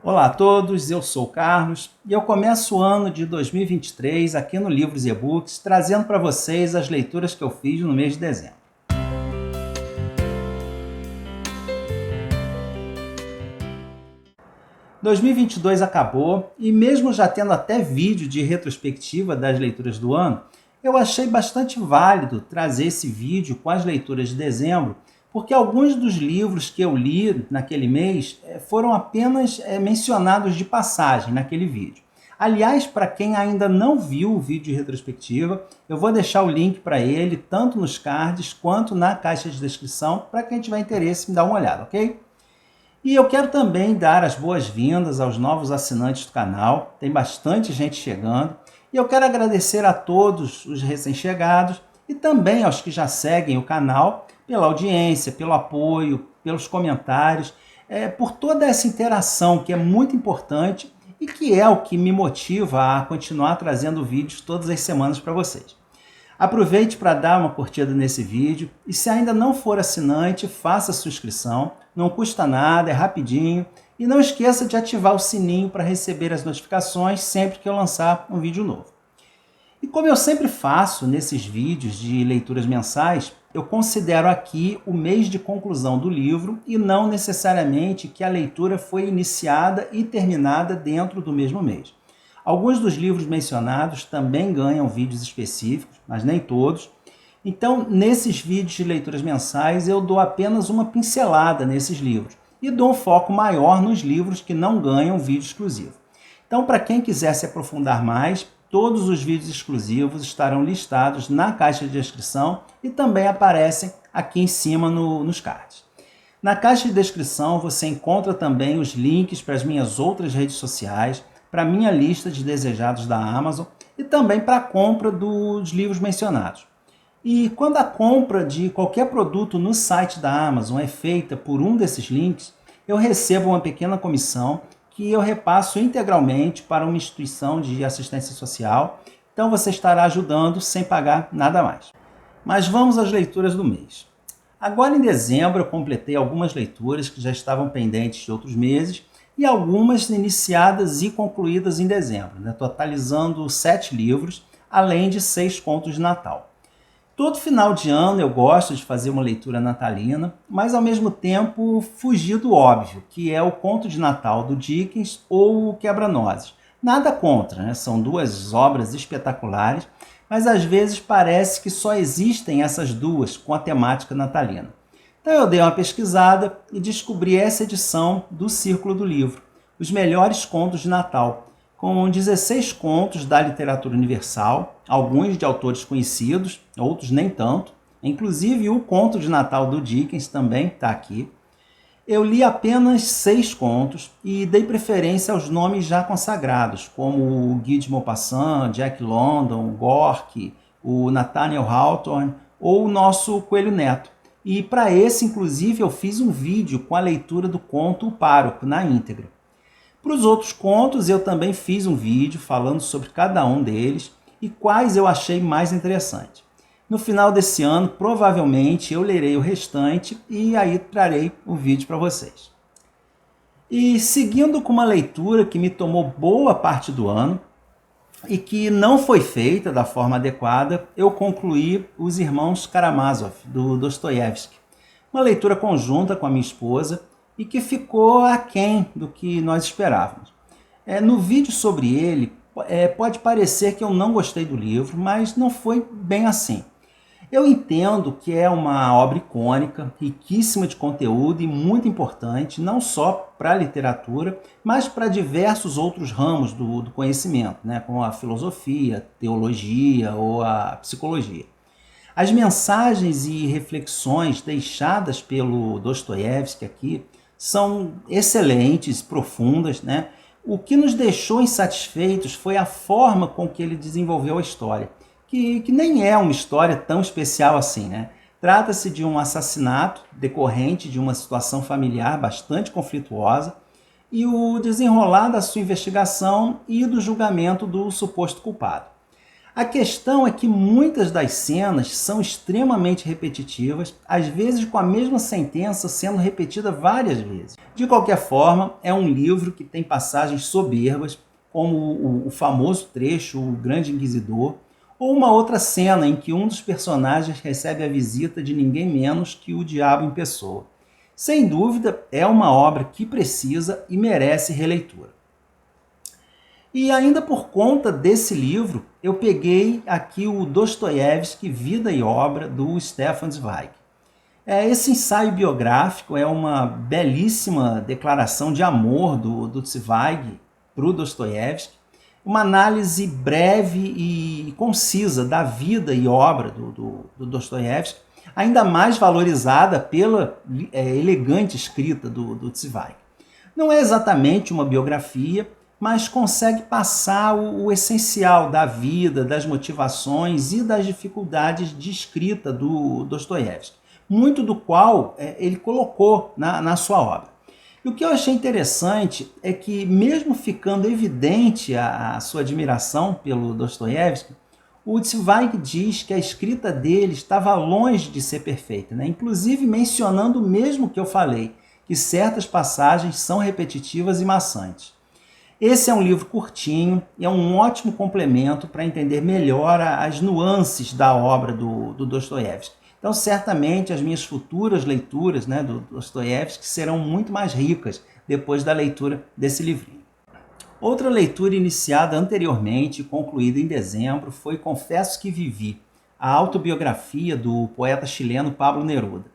Olá a todos, eu sou o Carlos e eu começo o ano de 2023 aqui no Livros e E-Books, trazendo para vocês as leituras que eu fiz no mês de dezembro. – 2022 acabou e mesmo já tendo até vídeo de retrospectiva das leituras do ano, eu achei bastante válido trazer esse vídeo com as leituras de dezembro, porque alguns dos livros que eu li naquele mês foram apenas mencionados de passagem naquele vídeo. Aliás, para quem ainda não viu o vídeo de retrospectiva, eu vou deixar o link para ele, tanto nos cards quanto na caixa de descrição, para quem tiver interesse em dar uma olhada, ok? E eu quero também dar as boas-vindas aos novos assinantes do canal, tem bastante gente chegando, e eu quero agradecer a todos os recém-chegados e também aos que já seguem o canal pela audiência, pelo apoio, pelos comentários, por toda essa interação que é muito importante e que é o que me motiva a continuar trazendo vídeos todas as semanas para vocês. Aproveite para dar uma curtida nesse vídeo e se ainda não for assinante, faça sua inscrição, não custa nada, é rapidinho e não esqueça de ativar o sininho para receber as notificações sempre que eu lançar um vídeo novo. E como eu sempre faço nesses vídeos de leituras mensais, eu considero aqui o mês de conclusão do livro e não necessariamente que a leitura foi iniciada e terminada dentro do mesmo mês. Alguns dos livros mencionados também ganham vídeos específicos, mas nem todos. Então, nesses vídeos de leituras mensais, eu dou apenas uma pincelada nesses livros e dou um foco maior nos livros que não ganham vídeo exclusivo. Então, para quem quiser se aprofundar mais, todos os vídeos exclusivos estarão listados na caixa de descrição e também aparecem aqui em cima nos cards. Na caixa de descrição você encontra também os links para as minhas outras redes sociais, para a minha lista de desejados da Amazon e também para a compra dos livros mencionados. E quando a compra de qualquer produto no site da Amazon é feita por um desses links, eu recebo uma pequena comissão que eu repasso integralmente para uma instituição de assistência social, então você estará ajudando sem pagar nada mais. Mas vamos às leituras do mês. Agora em dezembro eu completei algumas leituras que já estavam pendentes de outros meses e algumas iniciadas e concluídas em dezembro, totalizando 7 livros, além de 6 contos de Natal. Todo final de ano eu gosto de fazer uma leitura natalina, mas ao mesmo tempo fugir do óbvio, que é o conto de Natal do Dickens ou o Quebra-Nozes. Nada contra, são duas obras espetaculares, mas às vezes parece que só existem essas duas com a temática natalina. Então eu dei uma pesquisada e descobri essa edição do Círculo do Livro, os melhores contos de Natal, com 16 contos da literatura universal, alguns de autores conhecidos, outros nem tanto, inclusive o conto de Natal do Dickens também está aqui. Eu li apenas 6 contos e dei preferência aos nomes já consagrados, como o Guy de Maupassant, Jack London, Gorky, o Nathaniel Hawthorne ou o nosso Coelho Neto. E para esse, inclusive, eu fiz um vídeo com a leitura do conto O Pároco, na íntegra. Para os outros contos, eu também fiz um vídeo falando sobre cada um deles e quais eu achei mais interessante. No final desse ano, provavelmente, eu lerei o restante e aí trarei o vídeo para vocês. E seguindo com uma leitura que me tomou boa parte do ano e que não foi feita da forma adequada, eu concluí Os Irmãos Karamazov, do Dostoiévski. Uma leitura conjunta com a minha esposa e que ficou aquém do que nós esperávamos. No vídeo sobre ele, pode parecer que eu não gostei do livro, mas não foi bem assim. Eu entendo que é uma obra icônica, riquíssima de conteúdo e muito importante, não só para a literatura, mas para diversos outros ramos do conhecimento, como a filosofia, teologia ou a psicologia. As mensagens e reflexões deixadas pelo Dostoiévski aqui são excelentes, profundas, O que nos deixou insatisfeitos foi a forma com que ele desenvolveu a história, que nem é uma história tão especial assim, Trata-se de um assassinato decorrente de uma situação familiar bastante conflituosa e o desenrolar da sua investigação e do julgamento do suposto culpado. A questão é que muitas das cenas são extremamente repetitivas, às vezes com a mesma sentença sendo repetida várias vezes. De qualquer forma, é um livro que tem passagens soberbas, como o famoso trecho O Grande Inquisidor, ou uma outra cena em que um dos personagens recebe a visita de ninguém menos que o diabo em pessoa. Sem dúvida, é uma obra que precisa e merece releitura. E ainda por conta desse livro, eu peguei aqui o Dostoiévski, Vida e Obra, do Stefan Zweig. Esse ensaio biográfico é uma belíssima declaração de amor do Zweig para o Dostoiévski, uma análise breve e concisa da vida e obra do Dostoiévski, ainda mais valorizada pela elegante escrita do Zweig. Não é exatamente uma biografia, mas consegue passar o essencial da vida, das motivações e das dificuldades de escrita do Dostoiévski, muito do qual ele colocou na sua obra. E o que eu achei interessante é que, mesmo ficando evidente a sua admiração pelo Dostoiévski, o Zweig diz que a escrita dele estava longe de ser perfeita, né? Inclusive mencionando o mesmo que eu falei, que certas passagens são repetitivas e maçantes. Esse é um livro curtinho e é um ótimo complemento para entender melhor as nuances da obra do Dostoiévski. Então, certamente, as minhas futuras leituras, né, do Dostoiévski serão muito mais ricas depois da leitura desse livrinho. Outra leitura iniciada anteriormente e concluída em dezembro foi Confesso que Vivi, a autobiografia do poeta chileno Pablo Neruda.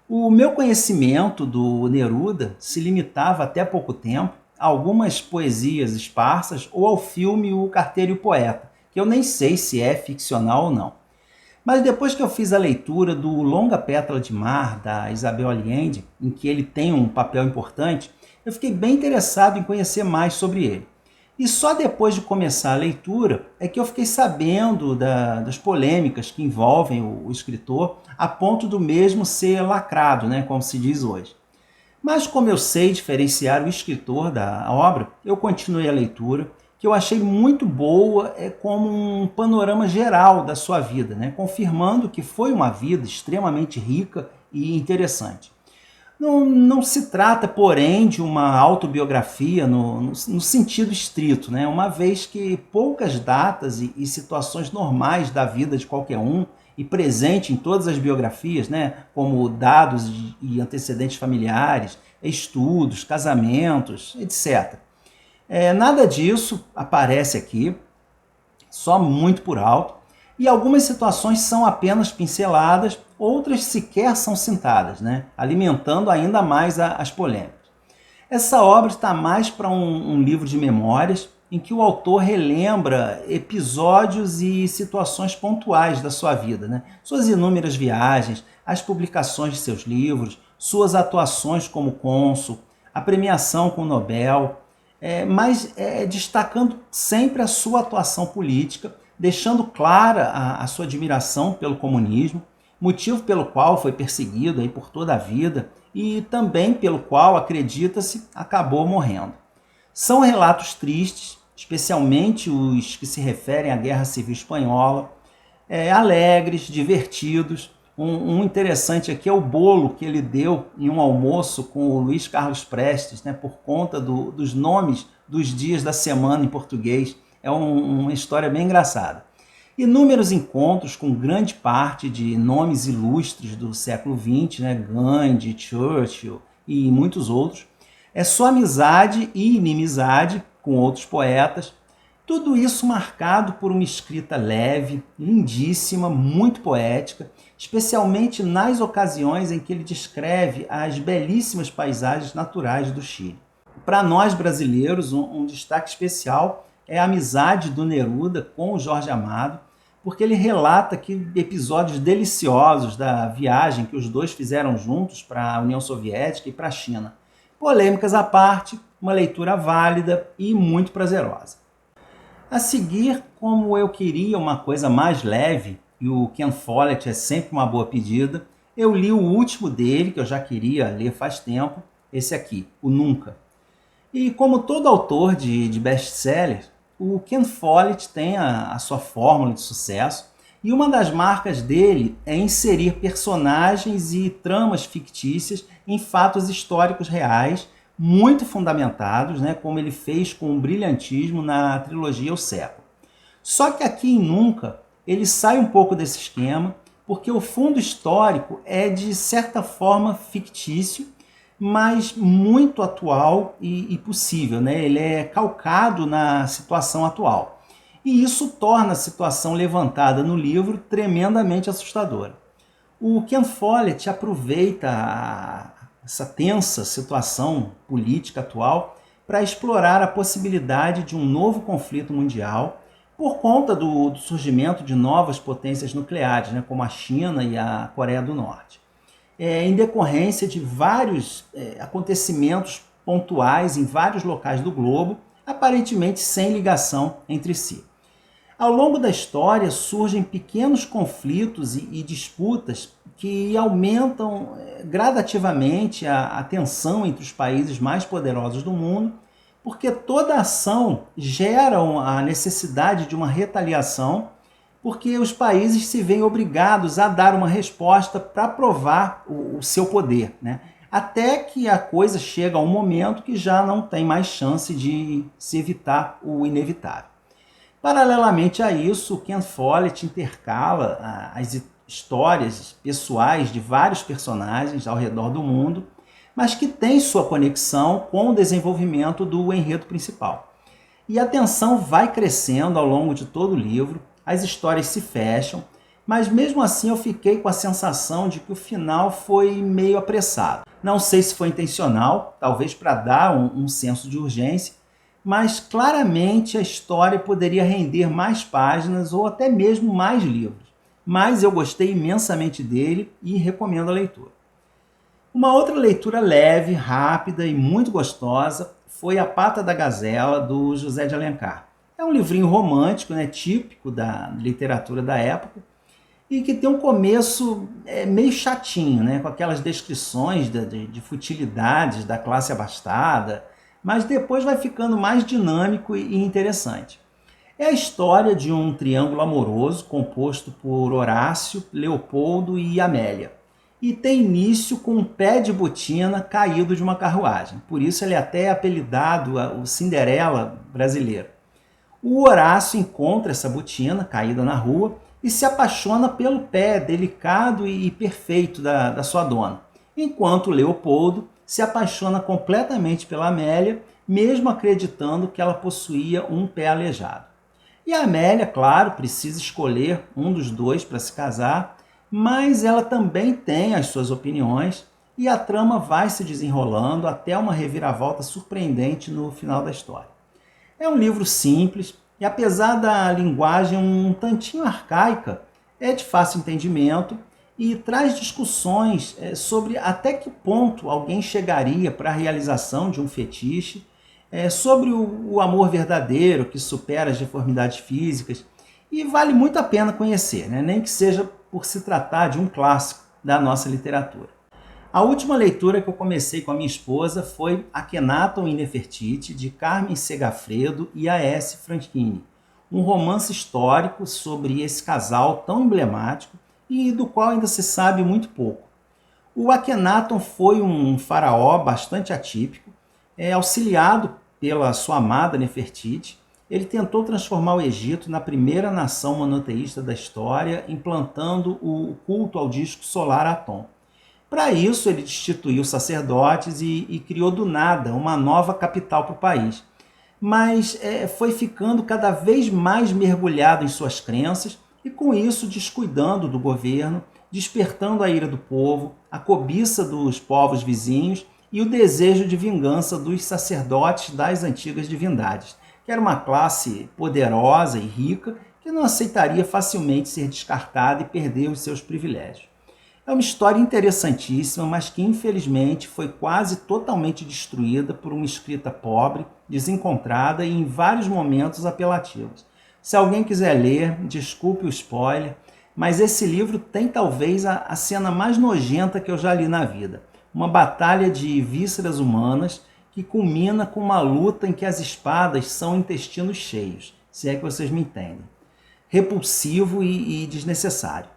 O meu conhecimento do Neruda se limitava até pouco tempo a algumas poesias esparsas ou ao filme O Carteiro e o Poeta, que eu nem sei se é ficcional ou não. Mas depois que eu fiz a leitura do Longa Pétala de Mar, da Isabel Allende, em que ele tem um papel importante, eu fiquei bem interessado em conhecer mais sobre ele. E só depois de começar a leitura é que eu fiquei sabendo das polêmicas que envolvem o escritor, a ponto do mesmo ser lacrado, né, como se diz hoje. Mas como eu sei diferenciar o escritor da obra, eu continuei a leitura, que eu achei muito boa, como um panorama geral da sua vida, né? Confirmando que foi uma vida extremamente rica e interessante. Não se trata, porém, de uma autobiografia no sentido estrito, né? Uma vez que poucas datas e situações normais da vida de qualquer um, e presente em todas as biografias, né? Como dados e antecedentes familiares, estudos, casamentos, etc. Nada disso aparece aqui, só muito por alto, e algumas situações são apenas pinceladas, outras sequer são citadas, né? Alimentando ainda mais as polêmicas. Essa obra está mais para um livro de memórias, em que o autor relembra episódios e situações pontuais da sua vida, né? Suas inúmeras viagens, as publicações de seus livros, suas atuações como cônsul, a premiação com o Nobel, mas destacando sempre a sua atuação política, deixando clara a sua admiração pelo comunismo, motivo pelo qual foi perseguido aí por toda a vida e também pelo qual, acredita-se, acabou morrendo. São relatos tristes, especialmente os que se referem à Guerra Civil Espanhola, alegres, divertidos. Um interessante aqui é o bolo que ele deu em um almoço com o Luiz Carlos Prestes, né, por conta dos nomes dos dias da semana em português. É uma história bem engraçada. Inúmeros encontros com grande parte de nomes ilustres do século XX, né, Gandhi, Churchill e muitos outros. Sua amizade e inimizade com outros poetas. Tudo isso marcado por uma escrita leve, lindíssima, muito poética, especialmente nas ocasiões em que ele descreve as belíssimas paisagens naturais do Chile. Para nós brasileiros, um destaque especial é a amizade do Neruda com o Jorge Amado, porque ele relata que episódios deliciosos da viagem que os dois fizeram juntos para a União Soviética e para a China. Polêmicas à parte, uma leitura válida e muito prazerosa. A seguir, como eu queria uma coisa mais leve, e o Ken Follett é sempre uma boa pedida, eu li o último dele, que eu já queria ler faz tempo, esse aqui, o Nunca. E como todo autor de best-seller, O Ken Follett tem a sua fórmula de sucesso e uma das marcas dele é inserir personagens e tramas fictícias em fatos históricos reais, muito fundamentados, né, como ele fez com brilhantismo na trilogia O Século. Só que aqui em Nunca, ele sai um pouco desse esquema, porque o fundo histórico é de certa forma fictício, mas muito atual e possível, né? Ele é calcado na situação atual. E isso torna a situação levantada no livro tremendamente assustadora. O Ken Follett aproveita essa tensa situação política atual para explorar a possibilidade de um novo conflito mundial por conta do surgimento de novas potências nucleares, né, como a China e a Coreia do Norte. Em decorrência de vários acontecimentos pontuais em vários locais do globo, aparentemente sem ligação entre si. Ao longo da história surgem pequenos conflitos e disputas que aumentam gradativamente a tensão entre os países mais poderosos do mundo, porque toda ação gera a necessidade de uma retaliação, porque os países se veem obrigados a dar uma resposta para provar o seu poder, né? Até que a coisa chega a um momento que já não tem mais chance de se evitar o inevitável. Paralelamente a isso, o Ken Follett intercala as histórias pessoais de vários personagens ao redor do mundo, mas que tem sua conexão com o desenvolvimento do enredo principal. E a tensão vai crescendo ao longo de todo o livro, as histórias se fecham, mas mesmo assim eu fiquei com a sensação de que o final foi meio apressado. Não sei se foi intencional, talvez para dar um senso de urgência, mas claramente a história poderia render mais páginas ou até mesmo mais livros. Mas eu gostei imensamente dele e recomendo a leitura. Uma outra leitura leve, rápida e muito gostosa foi A Pata da Gazela, do José de Alencar. É um livrinho romântico, né, típico da literatura da época, e que tem um começo meio chatinho, né, com aquelas descrições de futilidades da classe abastada, mas depois vai ficando mais dinâmico e interessante. É a história de um triângulo amoroso composto por Horácio, Leopoldo e Amélia. E tem início com um pé de botina caído de uma carruagem. Por isso ele é até apelidado o Cinderela brasileiro. O Horácio encontra essa botina caída na rua e se apaixona pelo pé delicado e perfeito da sua dona, enquanto Leopoldo se apaixona completamente pela Amélia, mesmo acreditando que ela possuía um pé aleijado. E a Amélia, claro, precisa escolher um dos dois para se casar, mas ela também tem as suas opiniões e a trama vai se desenrolando até uma reviravolta surpreendente no final da história. É um livro simples e, apesar da linguagem um tantinho arcaica, é de fácil entendimento e traz discussões sobre até que ponto alguém chegaria para a realização de um fetiche, sobre o amor verdadeiro que supera as deformidades físicas, e vale muito a pena conhecer, né? Nem que seja por se tratar de um clássico da nossa literatura. A última leitura que eu comecei com a minha esposa foi Akhenaton e Nefertiti, de Carmen Segafredo e A.S. Franchini, um romance histórico sobre esse casal tão emblemático e do qual ainda se sabe muito pouco. O Akhenaton foi um faraó bastante atípico, auxiliado pela sua amada Nefertiti. Ele tentou transformar o Egito na primeira nação monoteísta da história, implantando o culto ao disco solar Atom. Para isso, ele destituiu sacerdotes e criou do nada uma nova capital para o país. Mas foi ficando cada vez mais mergulhado em suas crenças e, com isso, descuidando do governo, despertando a ira do povo, a cobiça dos povos vizinhos e o desejo de vingança dos sacerdotes das antigas divindades, que era uma classe poderosa e rica que não aceitaria facilmente ser descartada e perder os seus privilégios. É uma história interessantíssima, mas que infelizmente foi quase totalmente destruída por uma escrita pobre, desencontrada e em vários momentos apelativos. Se alguém quiser ler, desculpe o spoiler, mas esse livro tem talvez a cena mais nojenta que eu já li na vida. Uma batalha de vísceras humanas que culmina com uma luta em que as espadas são intestinos cheios, se é que vocês me entendem. Repulsivo e desnecessário.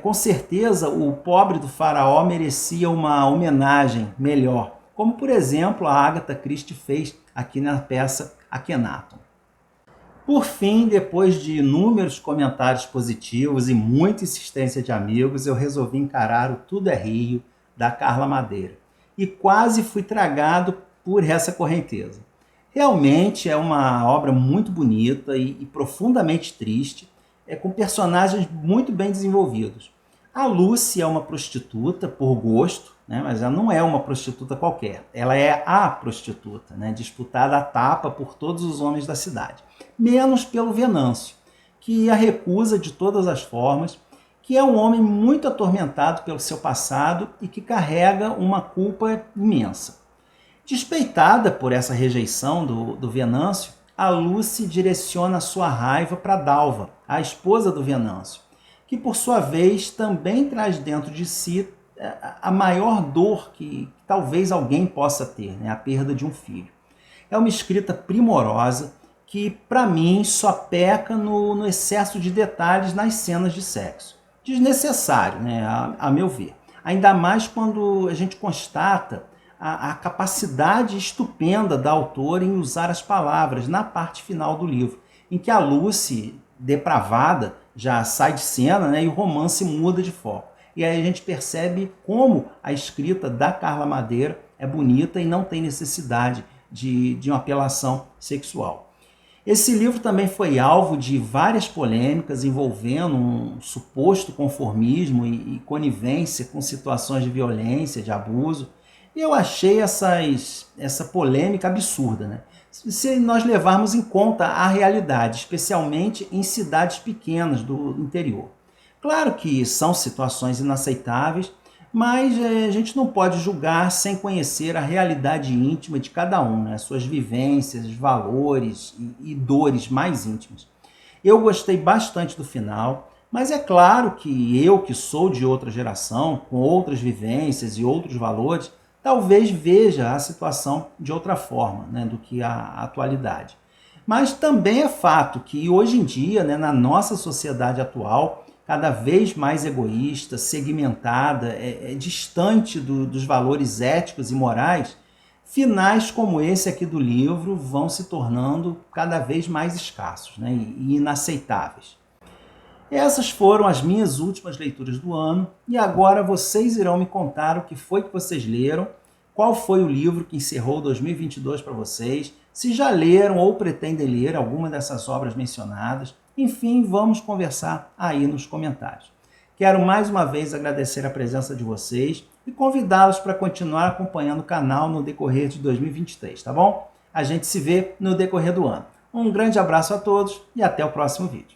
Com certeza o pobre do faraó merecia uma homenagem melhor, como por exemplo a Agatha Christie fez aqui na peça Akhenaton. Por fim, depois de inúmeros comentários positivos e muita insistência de amigos, eu resolvi encarar o Tudo é Rio, da Carla Madeira, e quase fui tragado por essa correnteza. Realmente é uma obra muito bonita e profundamente triste, com personagens muito bem desenvolvidos. A Lucy é uma prostituta por gosto, né, mas ela não é uma prostituta qualquer. Ela é a prostituta, né, disputada à tapa por todos os homens da cidade. Menos pelo Venâncio, que a recusa de todas as formas, que é um homem muito atormentado pelo seu passado e que carrega uma culpa imensa. Despeitada por essa rejeição do Venâncio, a Lucy direciona sua raiva para Dalva, a esposa do Venâncio, que por sua vez também traz dentro de si a maior dor que talvez alguém possa ter, né? A perda de um filho. É uma escrita primorosa que, para mim, só peca no excesso de detalhes nas cenas de sexo. Desnecessário, né? A meu ver. Ainda mais quando a gente constata a capacidade estupenda da autora em usar as palavras na parte final do livro, em que a Lucy, depravada, já sai de cena, né, e o romance muda de foco. E aí a gente percebe como a escrita da Carla Madeira é bonita e não tem necessidade de uma apelação sexual. Esse livro também foi alvo de várias polêmicas envolvendo um suposto conformismo e conivência com situações de violência, de abuso. E eu achei essa polêmica absurda, né? Se nós levarmos em conta a realidade, especialmente em cidades pequenas do interior. Claro que são situações inaceitáveis, mas a gente não pode julgar sem conhecer a realidade íntima de cada um, né? Suas vivências, valores e dores mais íntimas. Eu gostei bastante do final, mas é claro que eu, que sou de outra geração, com outras vivências e outros valores, talvez veja a situação de outra forma, né, do que a atualidade. Mas também é fato que hoje em dia, né, na nossa sociedade atual, cada vez mais egoísta, segmentada, distante dos valores éticos e morais, finais como esse aqui do livro vão se tornando cada vez mais escassos, né, e inaceitáveis. Essas foram as minhas últimas leituras do ano e agora vocês irão me contar o que foi que vocês leram, qual foi o livro que encerrou 2022 para vocês, se já leram ou pretendem ler alguma dessas obras mencionadas. Enfim, vamos conversar aí nos comentários. Quero mais uma vez agradecer a presença de vocês e convidá-los para continuar acompanhando o canal no decorrer de 2023, tá bom? A gente se vê no decorrer do ano. Um grande abraço a todos e até o próximo vídeo.